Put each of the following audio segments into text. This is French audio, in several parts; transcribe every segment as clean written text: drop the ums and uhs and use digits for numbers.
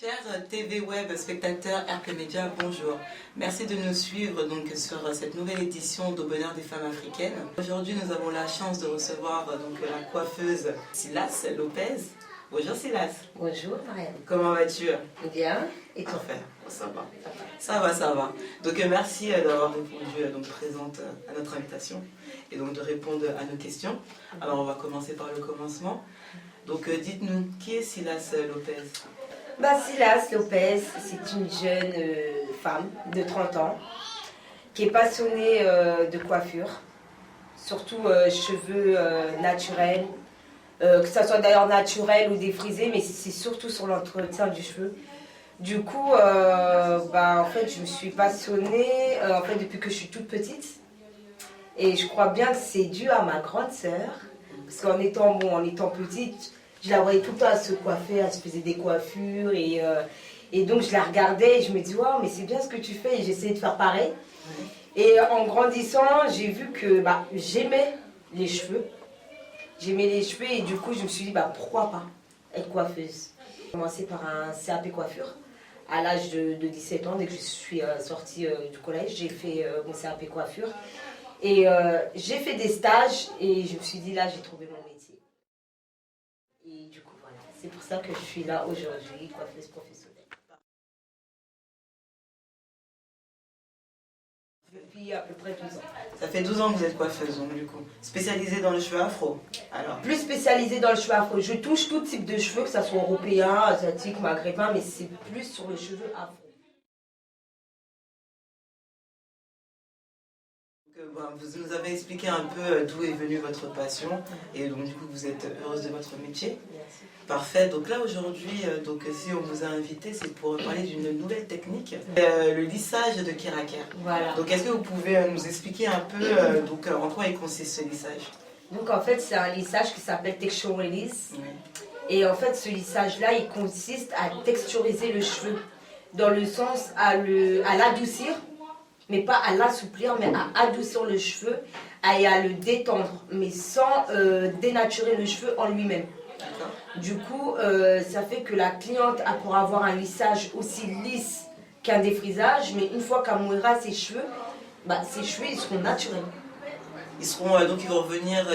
Chers TV Web spectateurs RP Média, bonjour. Merci de nous suivre donc sur cette nouvelle édition d'Au Bonheur des femmes africaines. Aujourd'hui, nous avons la chance de recevoir donc la coiffeuse Silas Lopez. Bonjour Silas. Bonjour Marianne. Comment vas-tu? Bien. Et toi? Parfait. Ça va. Ça va. Donc merci d'avoir répondu donc présente à notre invitation et donc de répondre à nos questions. Alors on va commencer par le commencement. Donc dites-nous, qui est Silas Lopez? Silas Lopez, c'est une jeune femme de 30 ans qui est passionnée de coiffure, surtout cheveux naturels, que ce soit d'ailleurs naturel ou défrisé, mais c'est surtout sur l'entretien du cheveu. Du coup, en fait, je me suis passionnée depuis que je suis toute petite. Et je crois bien que c'est dû à ma grande sœur, parce qu'en étant petite, je la voyais tout le temps à se coiffer, elle se faisait des coiffures et donc je la regardais et je me dis waouh, mais c'est bien ce que tu fais, et j'essayais de faire pareil. Et en grandissant, j'ai vu que j'aimais les cheveux. Et du coup je me suis dit pourquoi pas être coiffeuse. J'ai commencé par un CAP coiffure à l'âge de 17 ans, dès que je suis sortie du collège, j'ai fait mon CAP coiffure. Et j'ai fait des stages et je me suis dit là j'ai trouvé mon métier. Et du coup voilà, c'est pour ça que je suis là aujourd'hui, coiffeuse professionnelle. Depuis à peu près 12 ans. Ça fait 12 ans que vous êtes coiffeuse, donc du coup, spécialisée dans le cheveu afro. Alors. Plus spécialisée dans le cheveu afro. Je touche tout type de cheveux, que ce soit européen, asiatique, maghrébin, mais c'est plus sur le cheveu afro. Vous nous avez expliqué un peu d'où est venue votre passion et donc du coup vous êtes heureuse de votre métier. Merci. Parfait. Donc là aujourd'hui, si on vous a invité, c'est pour parler d'une nouvelle technique, le lissage de kéraker. Voilà. Donc est-ce que vous pouvez nous expliquer un peu en quoi il consiste ce lissage? Donc en fait c'est un lissage qui s'appelle Texture Release. Oui. Et en fait ce lissage là il consiste à texturiser le cheveu dans le sens à l'adoucir, mais pas à l'assouplir, mais à adoucir le cheveu et à le détendre, mais sans dénaturer le cheveu en lui-même. Du coup, ça fait que la cliente a pour avoir un lissage aussi lisse qu'un défrisage, mais une fois qu'elle mouillera ses cheveux ils seront naturels. Ils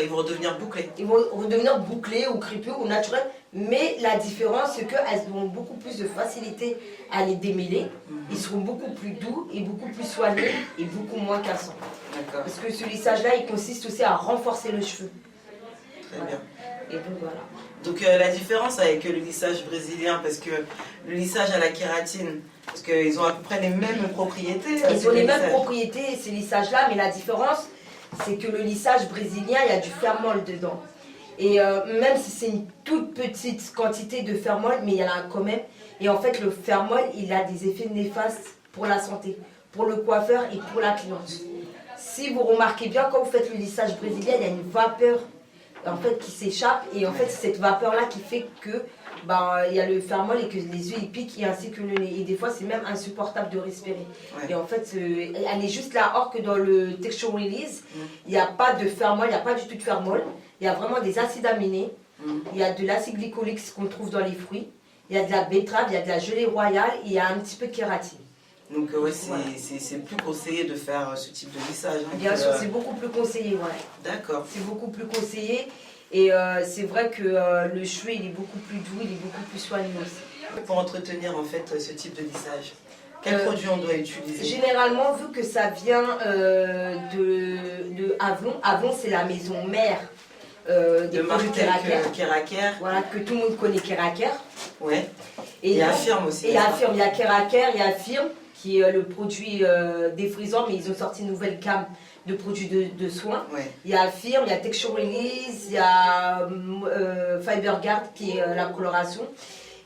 vont redevenir bouclés. Ils vont redevenir bouclés ou crépus ou naturels, mais la différence c'est qu'elles auront beaucoup plus de facilité à les démêler. Ils seront beaucoup plus doux et beaucoup plus soignés et beaucoup moins cassants. D'accord. Parce que ce lissage-là, il consiste aussi à renforcer le cheveu. Très bien. Et donc voilà. Donc la différence avec le lissage brésilien, parce que le lissage à la kératine, parce qu'ils ont à peu près les mêmes propriétés. Ils ont les mêmes propriétés, ces lissages-là, mais la différence, c'est que le lissage brésilien, il y a du fermol dedans. Et même si c'est une toute petite quantité de fermol, mais il y en a quand même. Et en fait, le fermol, il a des effets néfastes pour la santé, pour le coiffeur et pour la cliente. Si vous remarquez bien, quand vous faites le lissage brésilien, il y a une vapeur qui s'échappe. Et en fait, c'est cette vapeur-là qui fait que il y a le fermol et que les yeux ils piquent et ainsi que le nez. Et des fois, c'est même insupportable de respirer. Ouais. Et en fait, elle est juste là, or que dans le Texture Release, il n'y a pas de fermol, il n'y a pas du tout de fermol. Il y a vraiment des acides aminés, il y a de l'acide glycolique qu'on trouve dans les fruits, il y a de la betterave, il y a de la gelée royale et il y a un petit peu de kératine. Donc c'est plus conseillé de faire ce type de lissage. Bien sûr, c'est beaucoup plus conseillé, ouais. D'accord. C'est beaucoup plus conseillé et c'est vrai que le cheveu il est beaucoup plus doux, il est beaucoup plus soigneux aussi. Pour entretenir en fait ce type de lissage, quel produit on doit utiliser? Généralement, vu que ça vient de Avlon, Avlon c'est la maison mère des produits kéraker. Voilà, que tout le monde connaît kéraker. Ouais. Et il y a Affirme aussi. Et il y a kéraker, il y a Affirme qui est le produit défrisant, mais ils ont sorti une nouvelle gamme de produits de soins. Ouais. Il y a Affirme, il y a Texture Release, il y a Fiberguard qui est la coloration.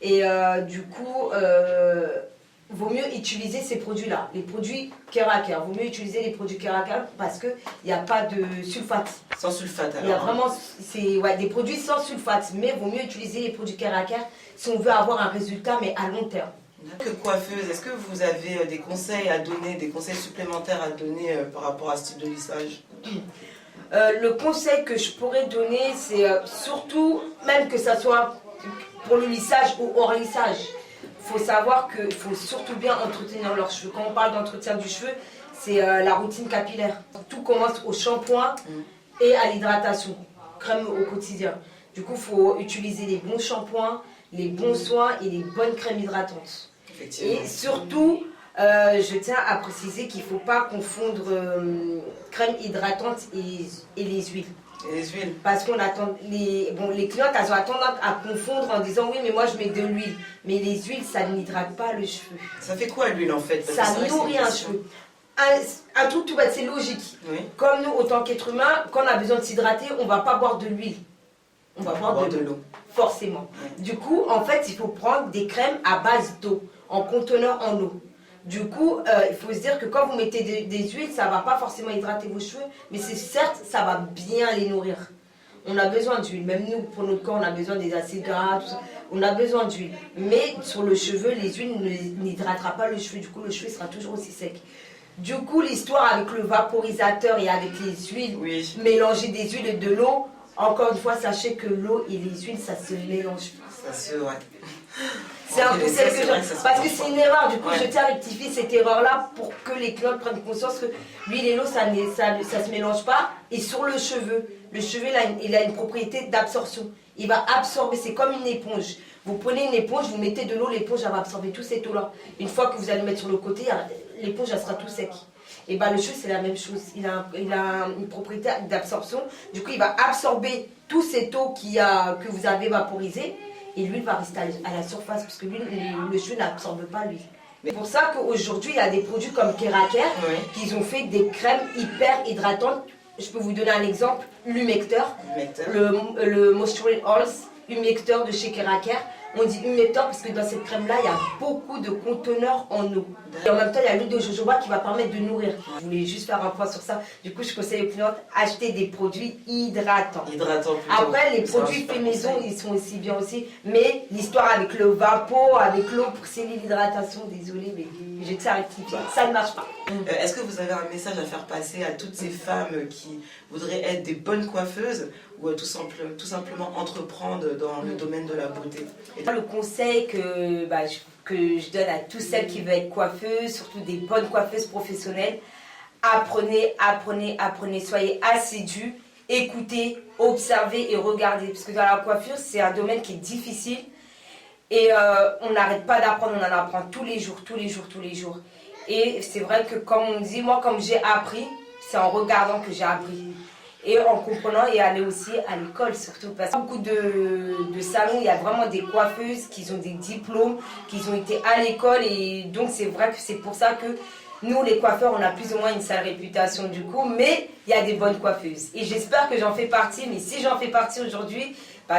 Et du coup, vaut mieux utiliser ces produits-là, les produits kéraker. Vaut mieux utiliser les produits kéraker parce qu'il n'y a pas de sulfate. Sans sulfate alors. Il y a vraiment des produits sans sulfate, mais vaut mieux utiliser les produits kéraker si on veut avoir un résultat, mais à long terme. Que coiffeuse, est-ce que vous avez des conseils à donner, des conseils supplémentaires à donner par rapport à ce type de lissage? Le conseil que je pourrais donner, c'est surtout, même que ça soit pour le lissage ou hors lissage, faut savoir qu'il faut surtout bien entretenir leurs cheveux. Quand on parle d'entretien du cheveu, c'est la routine capillaire. Tout commence au shampoing et à l'hydratation, crème au quotidien. Du coup, il faut utiliser les bons shampoings, les bons soins et les bonnes crèmes hydratantes. Et surtout, je tiens à préciser qu'il ne faut pas confondre crème hydratante et les huiles. Et les huiles. Parce qu'on attend, les clientes, elles ont tendance à confondre en disant oui, mais moi je mets de l'huile. Mais les huiles, ça n'hydrate pas le cheveu. Ça fait quoi l'huile en fait? Ça nourrit un cheveu. Un truc tout bête, c'est logique. Oui. Comme nous, autant qu'être humain, quand on a besoin de s'hydrater, on ne va pas boire de l'huile. On va boire de l'eau. Forcément. Oui. Du coup, en fait, il faut prendre des crèmes à base d'eau, en conteneur en eau. Du coup, il faut se dire que quand vous mettez des huiles, ça ne va pas forcément hydrater vos cheveux, mais c'est certes, ça va bien les nourrir. On a besoin d'huile, même nous, pour notre corps, on a besoin des acides gras, tout ça. On a besoin d'huile. Mais sur le cheveu, les huiles n'hydratera pas le cheveu, du coup, le cheveu sera toujours aussi sec. Du coup, l'histoire avec le vaporisateur et avec les huiles, oui. Mélanger des huiles et de l'eau, encore une fois, sachez que l'eau et les huiles, ça se mélange pas. Ça se, ouais. C'est un peu celle que je... Parce que c'est une erreur, du coup je tiens à rectifier cette erreur-là pour que les clients prennent conscience que l'huile et l'eau, ça se mélange pas. Et sur le cheveu il a une propriété d'absorption. Il va absorber, c'est comme une éponge. Vous prenez une éponge, vous mettez de l'eau, l'éponge elle va absorber tout cette eau-là. Une fois que vous allez le mettre sur le côté, l'éponge elle sera tout sec. Et bien le cheveu c'est la même chose, il a une propriété d'absorption. Du coup il va absorber toute cette eau que vous avez vaporisée. Et l'huile va rester à la surface, parce que le cheveu n'absorbe pas l'huile. C'est pour ça qu'aujourd'hui, il y a des produits comme Kéracare, oui. Qui ont fait des crèmes hyper hydratantes. Je peux vous donner un exemple, l'humecteur, le Moisture Oils humecteur de chez Kéracare. On dit humecteur parce que dans cette crème-là, il y a beaucoup de conteneurs en eau. Et en même temps, il y a l'huile de jojoba qui va permettre de nourrir. Je voulais juste faire un point sur ça. Du coup, je conseille aux clientes d'acheter des produits hydratants. Après, les produits faits maison, ils sont aussi bien aussi. Mais l'histoire avec le vapeau, avec l'eau pour sceller l'hydratation, désolé, mais je tiens à rectifier. Ça ne marche pas. Est-ce que vous avez un message à faire passer à toutes ces femmes qui voudraient être des bonnes coiffeuses ou tout simplement entreprendre dans le domaine de la beauté? Le conseil que je donne à toutes celles qui veulent être coiffeuses, surtout des bonnes coiffeuses professionnelles, apprenez, soyez assidus, écoutez, observez et regardez. Parce que dans la coiffure, c'est un domaine qui est difficile et on n'arrête pas d'apprendre, on en apprend tous les jours. Et c'est vrai que comme on dit, moi comme j'ai appris, c'est en regardant que j'ai appris. Et en comprenant et aller aussi à l'école surtout. Parce que beaucoup de salons, il y a vraiment des coiffeuses qui ont des diplômes, qui ont été à l'école. Et donc c'est vrai que c'est pour ça que nous les coiffeurs, on a plus ou moins une sale réputation du coup. Mais il y a des bonnes coiffeuses. Et j'espère que j'en fais partie. Mais si j'en fais partie aujourd'hui,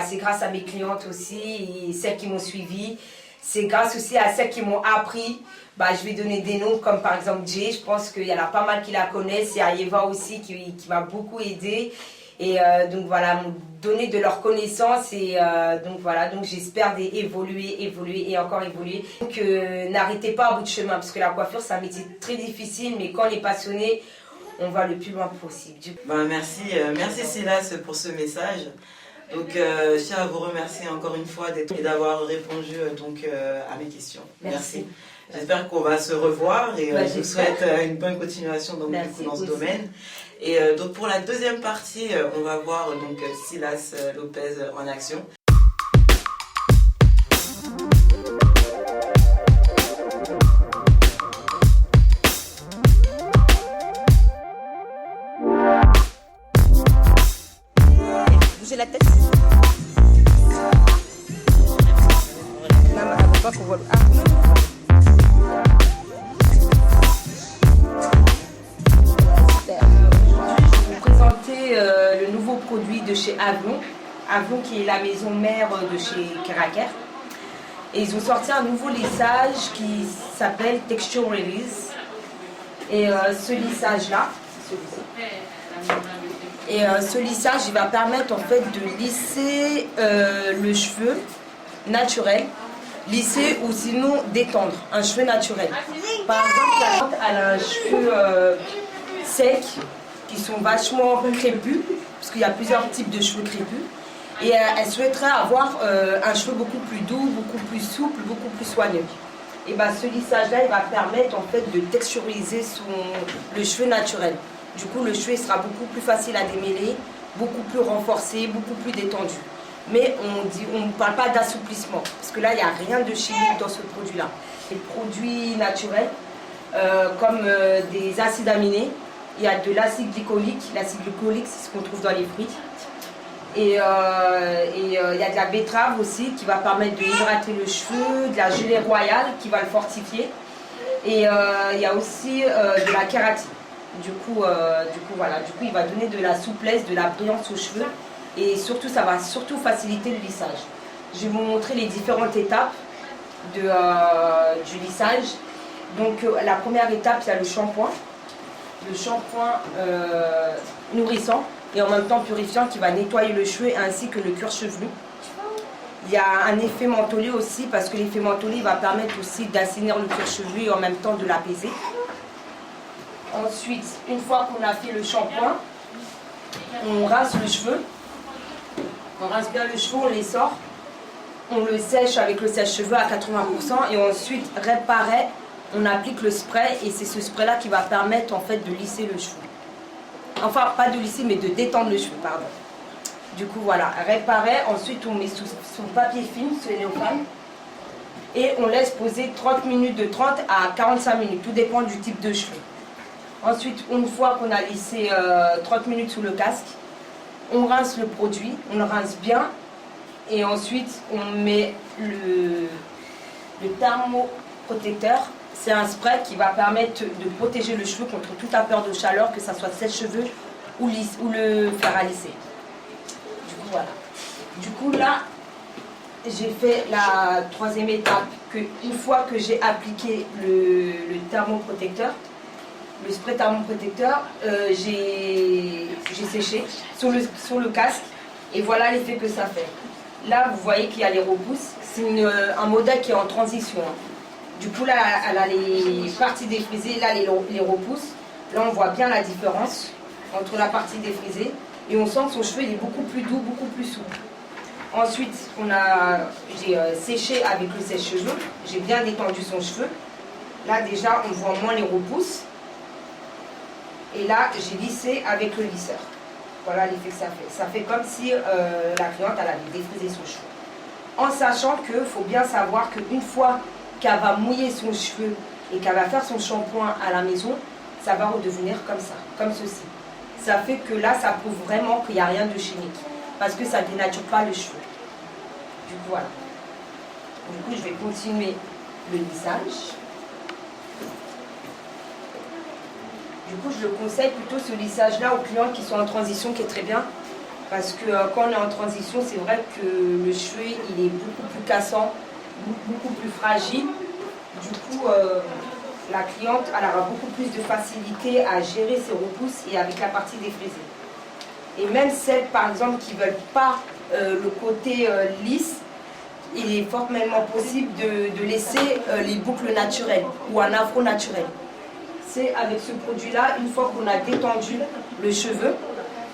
c'est grâce à mes clientes aussi et celles qui m'ont suivie. C'est grâce aussi à celles qui m'ont appris. Je vais donner des noms comme par exemple Jay, je pense qu'il y en a pas mal qui la connaissent, il y a Eva aussi qui m'a beaucoup aidée et donc voilà, m'ont donné de leur connaissance et donc voilà, donc j'espère évoluer et encore évoluer. Donc n'arrêtez pas à bout de chemin parce que la coiffure c'est un métier très difficile mais quand on est passionné, on va le plus loin possible. Merci Silas pour ce message. Donc je tiens à vous remercier encore une fois et d'avoir répondu à mes questions. Merci. J'espère qu'on va se revoir et je vous souhaite une bonne continuation dans ce domaine. Et donc pour la deuxième partie, on va voir Silas Lopez en action. Bougez la tête. Maman, elle veut pas qu'on voit le... le nouveau produit de chez Avlon qui est la maison mère de chez Kéracare. Et ils ont sorti un nouveau lissage qui s'appelle Texture Release. Et ce lissage-là, ce lissage, il va permettre en fait de lisser le cheveu naturel, lisser ou sinon détendre un cheveu naturel. Par exemple, elle a un cheveu sec, qui sont vachement crépus, parce qu'il y a plusieurs types de cheveux crépus. Et elle souhaiterait avoir un cheveu beaucoup plus doux, beaucoup plus souple, beaucoup plus soigneux. Et ben, ce lissage-là, il va permettre en fait de texturiser le cheveu naturel. Du coup, le cheveu sera beaucoup plus facile à démêler, beaucoup plus renforcé, beaucoup plus détendu. Mais on ne parle pas d'assouplissement, parce que là, il n'y a rien de chimique dans ce produit-là. Les produits naturels, comme des acides aminés, il y a de l'acide glycolique. L'acide glycolique, c'est ce qu'on trouve dans les fruits. Et il y a de la betterave aussi qui va permettre de hydrater le cheveu, de la gelée royale qui va le fortifier. Et il y a aussi de la kératine. Du coup, voilà. Du coup, il va donner de la souplesse, de la brillance aux cheveux. Et surtout, ça va surtout faciliter le lissage. Je vais vous montrer les différentes étapes du lissage. Donc, la première étape, il y a le shampoing. Le shampoing nourrissant et en même temps purifiant qui va nettoyer le cheveu ainsi que le cuir chevelu. Il y a un effet mentholé aussi parce que l'effet mentholé va permettre aussi d'assainir le cuir chevelu et en même temps de l'apaiser. Ensuite, une fois qu'on a fait le shampoing, on rince le cheveu. On rince bien le cheveu, on les sort. On le sèche avec le sèche-cheveux à 80% et ensuite réparer. On applique le spray et c'est ce spray-là qui va permettre en fait de lisser le cheveu. Enfin, pas de lisser, mais de détendre le cheveu, pardon. Du coup, voilà, réparer. Ensuite, on met sous papier film, sous cellophane. Et on laisse poser 30 minutes, de 30 à 45 minutes. Tout dépend du type de cheveux. Ensuite, une fois qu'on a lissé 30 minutes sous le casque, on rince le produit, on le rince bien. Et ensuite, on met le thermoprotecteur. C'est un spray qui va permettre de protéger le cheveu contre toute la peur de chaleur, que ça soit sèche-cheveux ou le fer à lisser. Du coup, voilà. Du coup, là, j'ai fait la troisième étape. Une fois que j'ai appliqué le thermoprotecteur, le spray thermoprotecteur, j'ai séché sur le casque. Et voilà l'effet que ça fait. Là, vous voyez qu'il y a les repousses. C'est un modèle qui est en transition. Du coup, là, elle a les parties défrisées, là, les repousses. Là, on voit bien la différence entre la partie défrisée. Et on sent que son cheveu il est beaucoup plus doux, beaucoup plus souple. Ensuite, j'ai séché avec le sèche-cheveux. J'ai bien détendu son cheveu. Là, déjà, on voit moins les repousses. Et là, j'ai lissé avec le lisseur. Voilà l'effet que ça fait. Ça fait comme si la cliente elle avait défrisé son cheveu. En sachant qu'il faut bien savoir qu'une fois qu'elle va mouiller son cheveu et qu'elle va faire son shampoing à la maison, ça va redevenir comme ça, comme ceci. Ça fait que là, ça prouve vraiment qu'il n'y a rien de chimique. Parce que ça ne dénature pas le cheveu. Du coup, voilà. Du coup, je vais continuer le lissage. Du coup, je le conseille plutôt ce lissage-là aux clients qui sont en transition, qui est très bien. Parce que quand on est en transition, c'est vrai que le cheveu, il est beaucoup plus cassant, beaucoup plus fragile. Du coup, la cliente elle aura beaucoup plus de facilité à gérer ses repousses et avec la partie défrisée. Et même celles, par exemple, qui ne veulent pas le côté lisse, il est fortement possible de laisser les boucles naturelles ou un afro naturel. C'est avec ce produit-là, une fois qu'on a détendu le cheveu,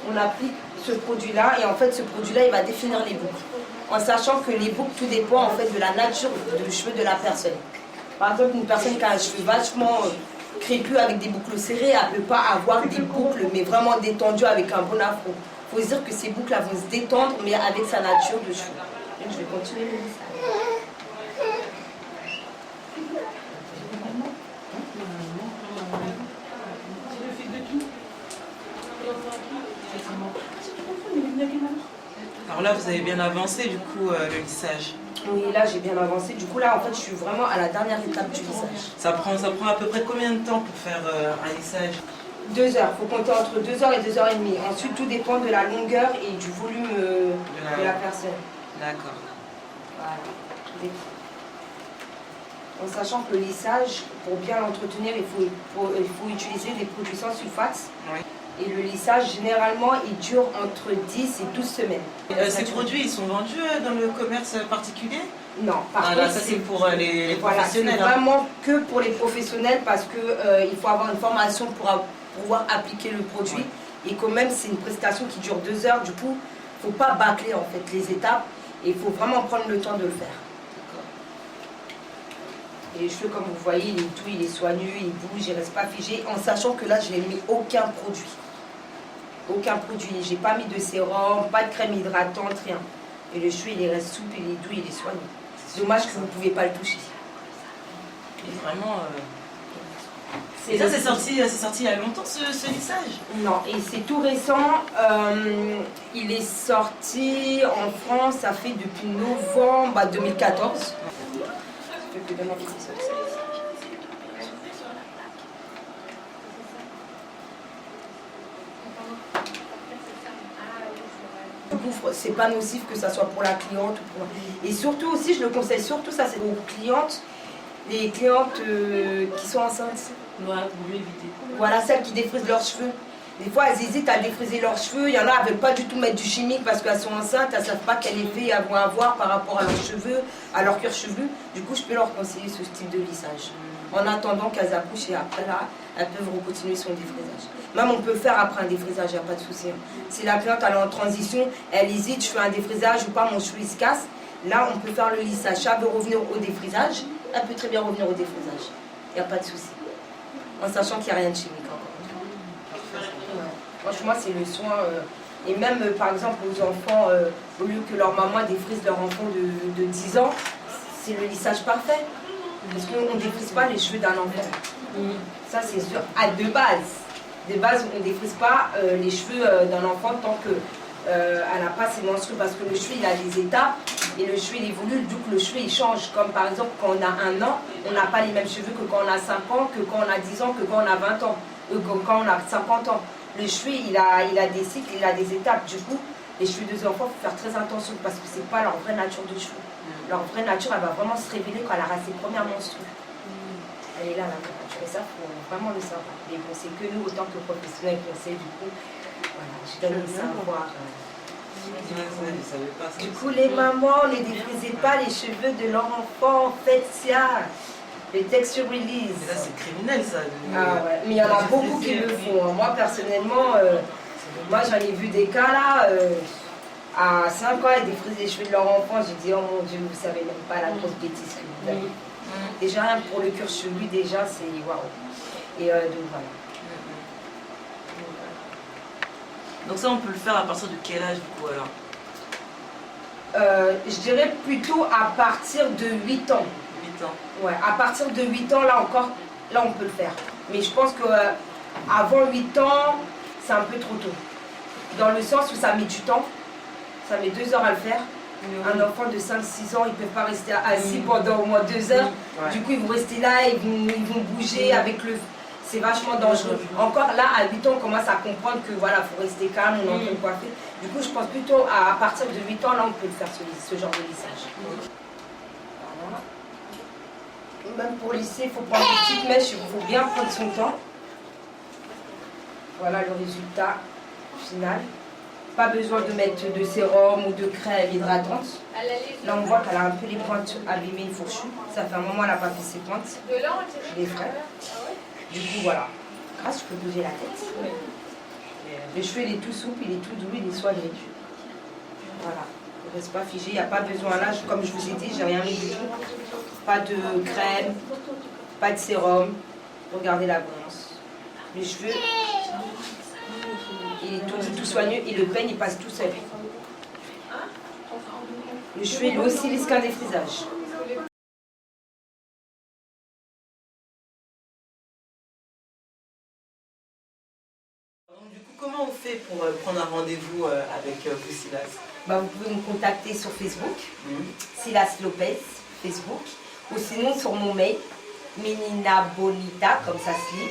on applique ce produit-là et en fait ce produit-là il va définir les boucles. En sachant que les boucles, tout dépend en fait de la nature du cheveu de la personne. Par exemple, une personne qui a un cheveu vachement crépus avec des boucles serrées, elle ne peut pas avoir des boucles mais vraiment détendues avec un bon afro. Il faut se dire que ces boucles vont se détendre mais avec sa nature de cheveu. Donc, je vais continuer le lissage. Alors là, vous avez bien avancé du coup le lissage. Oui, là j'ai bien avancé. Du coup, là en fait, je suis vraiment à la dernière étape du lissage. Ça prend à peu près combien de temps pour faire un lissage? 2 heures. Il faut compter entre 2 heures et 2 heures et demie. Ensuite, tout dépend de la longueur et du volume de la personne. D'accord. Voilà, tout dépend. En sachant que le lissage, pour bien l'entretenir, il faut utiliser des produits sans sulfate. Oui. Et le lissage, généralement, il dure entre 10 et 12 semaines. Ces produits, ils sont vendus dans le commerce particulier? Non, par contre, ça c'est pour les professionnels. C'est vraiment que pour les professionnels parce qu'il faut avoir une formation pour pouvoir appliquer le produit. Ouais. Et quand même, c'est une prestation qui dure 2 heures. Du coup, faut pas bâcler en fait les étapes et il faut vraiment prendre le temps de le faire. Et les cheveux, comme vous voyez, il est soigneux, il bouge, il reste pas figé, en sachant que là, je n'ai mis aucun produit. Aucun produit. J'ai pas mis de sérum, pas de crème hydratante, rien. Et le cheveu, il reste souple, il est doux, il est soigné. C'est dommage que vous ne pouvez pas le toucher. Et vraiment... Et ça, c'est sorti il y a longtemps, ce lissage? Non, et c'est tout récent. Il est sorti en France, ça fait depuis novembre 2014. C'est pas nocif que ça soit pour la cliente ou pour... Et surtout aussi, je le conseille surtout ça, c'est aux clientes, les clientes qui sont enceintes. Ouais, vous éviter. Voilà, celles qui défrisent leurs cheveux. Des fois, elles hésitent à défriser leurs cheveux. Il y en a, elles ne veulent pas du tout mettre du chimique parce qu'elles sont enceintes. Elles ne savent pas quel effet elles vont avoir par rapport à leurs cheveux, à leur cuir chevelu. Du coup, je peux leur conseiller ce type de lissage. En attendant qu'elles accouchent et après, là, elles peuvent continuer son défrisage. Même on peut le faire après un défrisage, il n'y a pas de souci. Si la cliente elle est en transition, elle hésite, je fais un défrisage ou pas, mon cheveu il se casse. Là, on peut faire le lissage. Si elle veut revenir au défrisage, elle peut très bien revenir au défrisage. Il n'y a pas de souci. En sachant qu'il n'y a rien de chimique encore. Ouais. Franchement, c'est le soin. Et même, par exemple, aux enfants, au lieu que leur maman défrise leur enfant de 10 ans, c'est le lissage parfait. Parce qu'on ne défrise pas les cheveux d'un enfant. Ça, c'est sûr. De base. De base, on ne défrise pas les cheveux d'un enfant tant qu'elle n'a pas ses menstrues. Parce que le cheveu, il a des étapes. Et le cheveu, il évolue. Du coup, le cheveu, il change. Comme par exemple, quand on a 1 an, on n'a pas les mêmes cheveux que quand on a 5 ans, que quand on a 10 ans, que quand on a 20 ans, que quand on a 50 ans. Le cheveu, il a des cycles, il a des étapes. Du coup, les cheveux des enfants, il faut faire très attention parce que ce n'est pas leur vraie nature de cheveux. Leur vraie nature, elle va vraiment se révéler quand elle aura ses premières menstrues. Elle est là, la vraie nature. Et ça, il faut vraiment le savoir. Mais bon, c'est que nous, autant que professionnels, qu'on sait, du coup, voilà, je donne le savoir. Du coup, les mamans, ne défrisez pas les cheveux de leur enfant. Faites ça. Les texture release. Mais là, c'est criminel, ça. Ah ouais, mais il y en a beaucoup qui le font. Moi, personnellement, moi, j'en ai vu des cas là. À 5 ans, ils défrisent les cheveux de leur enfant. J'ai dit, oh mon Dieu, vous savez même pas la grosse bêtise que vous avez. Déjà, rien pour le cuir chevelu, déjà, c'est waouh. Et donc, voilà. Donc ça, on peut le faire à partir de quel âge, du coup, alors? Je dirais plutôt à partir de 8 ans. 8 ans. Ouais, à partir de 8 ans, là encore, là, on peut le faire. Mais je pense qu'avant 8 ans, c'est un peu trop tôt. Dans le sens où ça met du temps. Ça met 2 heures à le faire. Un enfant de 5-6 ans, ils ne peuvent pas rester assis pendant au moins 2 heures. Ouais. Du coup, ils vont rester là, ils vont bouger avec le... C'est vachement dangereux. Encore là, à 8 ans, on commence à comprendre que voilà, faut rester calme, on est en train de coiffer. Du coup, je pense plutôt à partir de 8 ans, là, on peut faire ce genre de lissage. Voilà. Même pour lisser, il faut prendre une petite mèche, il faut bien prendre son temps. Voilà le résultat final. Pas besoin de mettre de sérum ou de crème hydratante. Là, on voit qu'elle a un peu les pointes abîmées, fourchues. Ça fait un moment qu'elle n'a pas fait ses pointes. Je les ferai. Du coup, voilà. Grâce, je peux bouger la tête. Le cheveu, il est tout souple, il est tout doux, il est soigné. Voilà. Il ne reste pas figé, il n'y a pas besoin là. Comme je vous ai dit, j'ai rien mis du tout. Pas de crème, pas de sérum. Regardez la bronze. Les cheveux, il est tout soigneux et le peigne, il passe tout seul. Le cheveu, il est aussi lisse qu'un défrisage. Du coup, comment on fait pour prendre un rendez-vous avec vous, Silas? Vous pouvez me contacter sur Facebook, Silas Lopez, Facebook, ou sinon sur mon mail, meninabonita, comme ça se lit,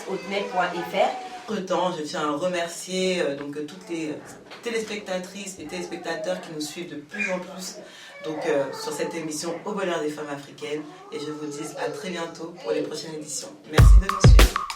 @hotmail.fr. Entre-temps, je tiens à remercier donc, toutes les téléspectatrices et téléspectateurs qui nous suivent de plus en plus donc, sur cette émission Au bonheur des femmes africaines. Et je vous dis à très bientôt pour les prochaines éditions. Merci de nous suivre.